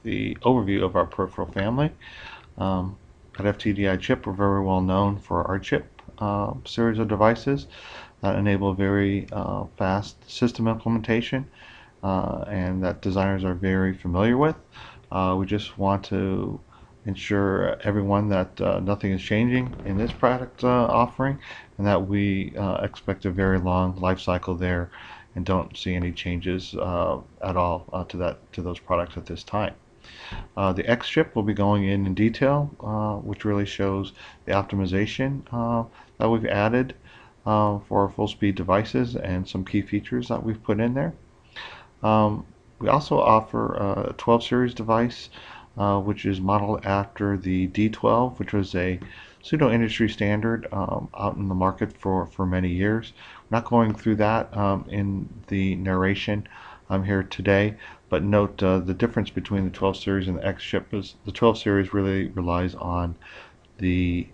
the overview of our peripheral family. At FTDI Chip, we're very well known for our chip series of devices that enable very fast system implementation and that designers are very familiar with. We just want to ensure everyone that nothing is changing in this product offering and that we expect a very long life cycle there and don't see any changes at all to those products at this time. The X chip will be going in detail, which really shows the optimization that we've added for our full speed devices and some key features that we've put in there. We also offer a 12 series device, which is modeled after the D12, which was a pseudo industry standard out in the market for many years. We're not going through that in the narration here today, but note the difference between the 12 series and the X chip is the 12 series really relies on the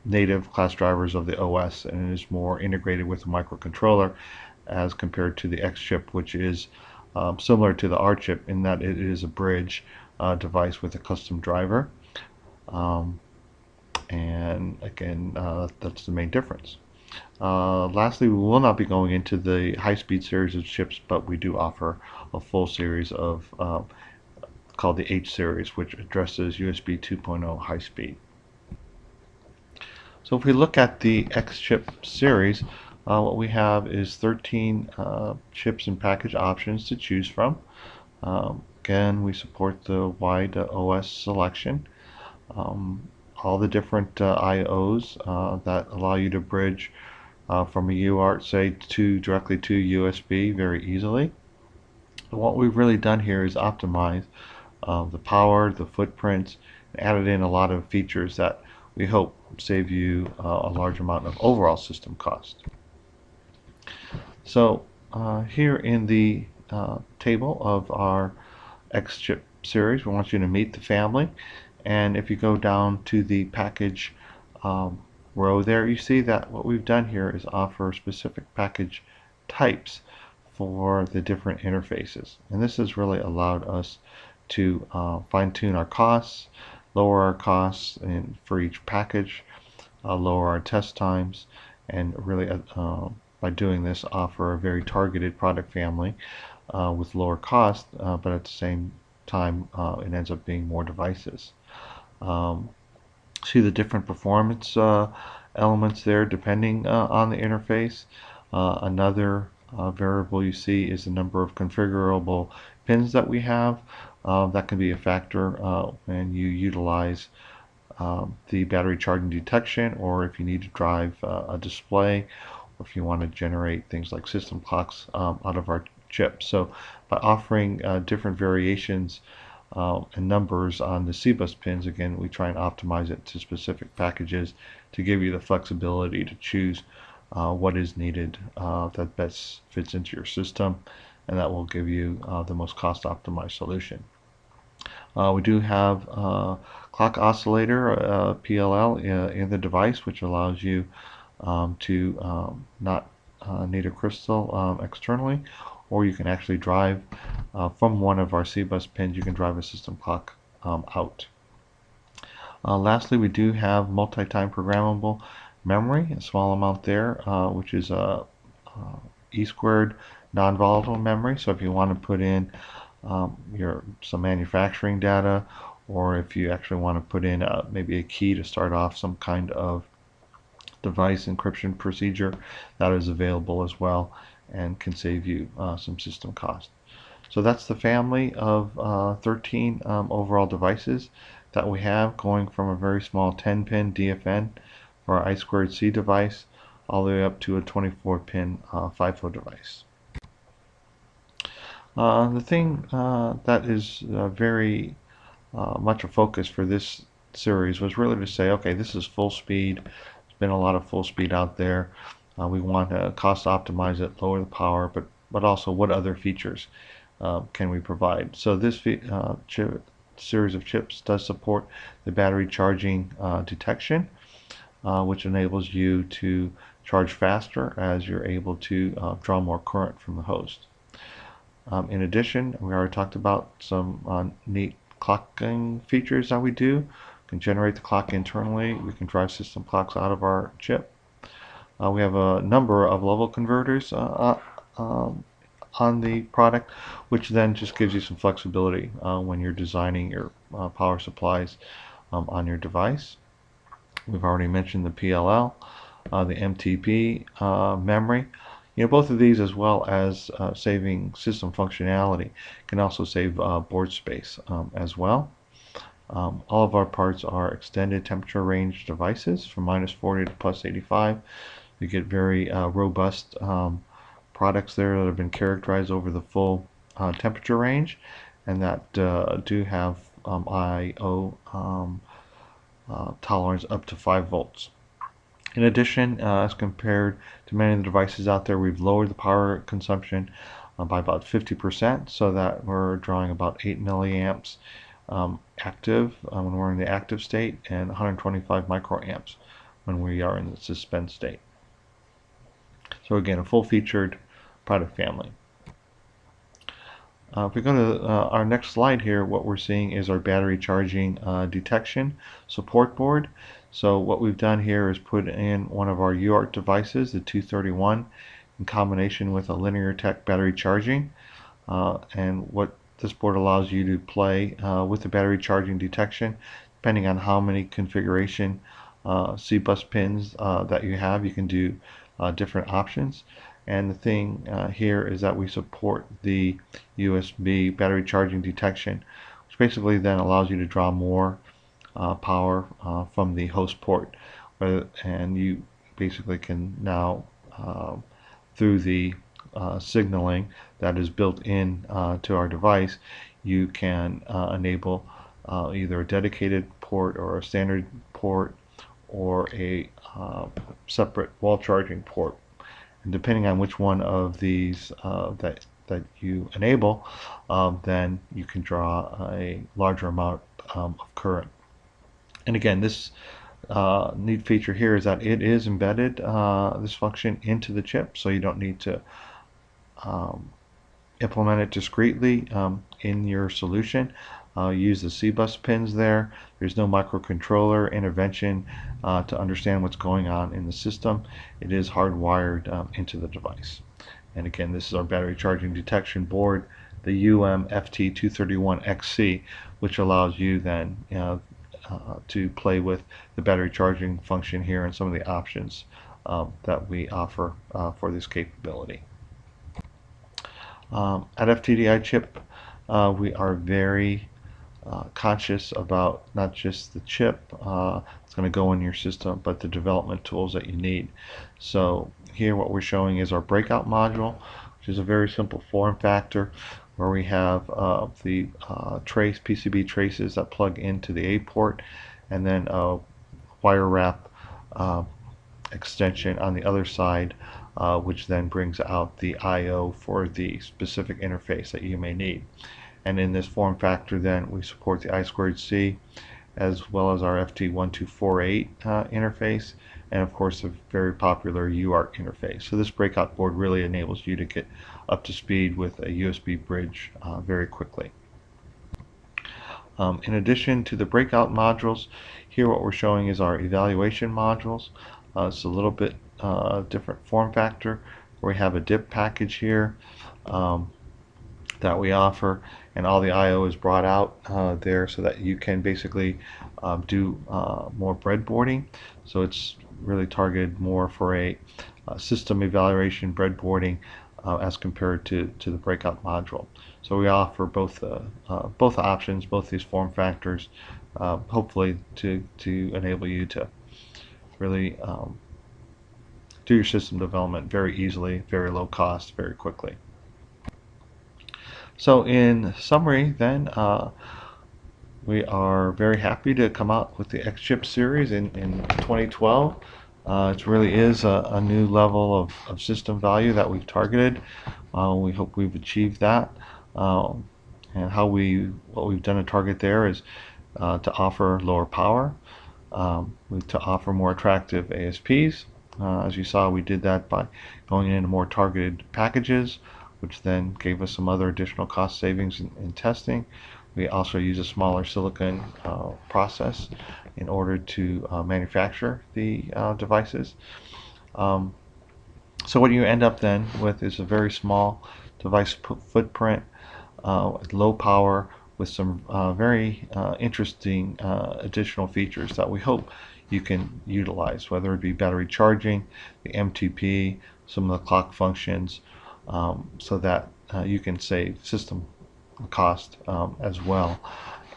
native class drivers of the OS and is more integrated with the microcontroller as compared to the X chip, which is similar to the R chip in that it is a bridge device with a custom driver. And again, that's the main difference. Lastly, we will not be going into the high-speed series of chips, but we do offer a full series of called the H series, which addresses USB 2.0 high speed. So if we look at the X chip series, what we have is 13 chips and package options to choose from. Again, we support the wide OS selection. All the different IOs that allow you to bridge from a UART, say, directly to USB very easily. And what we've really done here is optimize the power, the footprints, and added in a lot of features that we hope save you a large amount of overall system cost. So here in the table of our X chip series, we want you to meet the family. And if you go down to the package row there, you see that what we've done here is offer specific package types for the different interfaces. And this has really allowed us to fine-tune our costs, lower our costs for each package, lower our test times, and really by doing this offer a very targeted product family with lower cost, but at the same time it ends up being more devices. See the different performance elements there depending on the interface. Another variable you see is the number of configurable pins that we have. That can be a factor when you utilize the battery charging detection, or if you need to drive a display, or if you want to generate things like system clocks out of our chip. So by offering different variations and numbers on the CBus pins, again, we try and optimize it to specific packages to give you the flexibility to choose what is needed that best fits into your system, and that will give you the most cost optimized solution. We do have clock oscillator PLL in the device, which allows you to not need a crystal externally, or you can actually drive from one of our CBus pins, you can drive a system clock out. Lastly, we do have multi-time programmable memory, a small amount there, which is a E² non-volatile memory. So if you want to put in some manufacturing data, or if you actually want to put in maybe a key to start off some kind of device encryption procedure, that is available as well and can save you some system cost. So that's the family of 13 overall devices that we have, going from a very small 10-pin DFN for our I²C device all the way up to a 24-pin FIFO device. The thing that is very much a focus for this series was really to say, okay, this is full speed. There's been a lot of full speed out there. We want to cost optimize it, lower the power, but also what other features can we provide. So this series of chips does support the battery charging detection, which enables you to charge faster as you're able to draw more current from the host. In addition, we already talked about some neat clocking features that we do. We can generate the clock internally. We can drive system clocks out of our chip. We have a number of level converters on the product, which then just gives you some flexibility when you're designing your power supplies on your device. We've already mentioned the PLL, the MTP memory. Both of these, as well as saving system functionality, can also save board space as well. All of our parts are extended temperature range devices from -40 to +85. You get very robust products there that have been characterized over the full temperature range, and that do have I/O tolerance up to 5 volts. In addition, as compared to many of the devices out there, we've lowered the power consumption by about 50%, so that we're drawing about 8 milliamps active when we're in the active state, and 125 microamps when we are in the suspend state. So again, a full-featured product family. If we go to our next slide here, what we're seeing is our battery charging detection support board. So what we've done here is put in one of our UART devices, the 231, in combination with a linear tech battery charging. And what this board allows you to play with the battery charging detection, depending on how many configuration C-bus pins that you have, you can do different options. And the thing here is that we support the USB battery charging detection, which basically then allows you to draw more power from the host port. And you basically can now, through the signaling that is built in to our device, you can enable either a dedicated port or a standard port or a separate wall charging port. And depending on which one of these that you enable, then you can draw a larger amount of current. And again, this neat feature here is that it is embedded, this function, into the chip, so you don't need to implement it discreetly in your solution. Use the C-bus pins there. There's no microcontroller intervention to understand what's going on in the system. It is hardwired into the device. And again, this is our battery charging detection board, the UM-FT231XC, which allows you then to play with the battery charging function here and some of the options that we offer for this capability. At FTDI Chip, we are very conscious about not just the chip that's going to go in your system, but the development tools that you need. So here what we're showing is our Breakout module, which is a very simple form factor where we have the PCB traces that plug into the A port, and then a wire wrap extension on the other side, which then brings out the I/O for the specific interface that you may need. And in this form factor, then we support the I2C as well as our FT1248 interface, and of course the very popular UART interface. So this Breakout board really enables you to get up to speed with a USB bridge very quickly. In addition to the Breakout modules, here what we're showing is our evaluation modules. It's a little bit different form factor, where we have a DIP package here that we offer, and all the I/O is brought out there so that you can basically do more breadboarding. So it's really targeted more for a system evaluation breadboarding as compared to the Breakout module. So we offer both options, both these form factors, hopefully to enable you to really do your system development very easily, very low cost, very quickly. So in summary then, we are very happy to come out with the X-Chip series in 2012. It really is a new level of system value that we've targeted. We hope we've achieved that. And what we've done to target there is to offer lower power, to offer more attractive ASPs. As you saw, we did that by going into more targeted packages, which then gave us some other additional cost savings in testing. We also use a smaller silicon process in order to manufacture the devices. Um, so what you end up then with is a very small device footprint with low power with some very interesting additional features that we hope you can utilize, whether it be battery charging, the MTP, some of the clock functions, so that you can save system cost as well,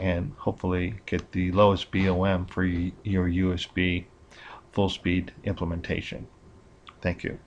and hopefully get the lowest BOM for your USB full speed implementation. Thank you.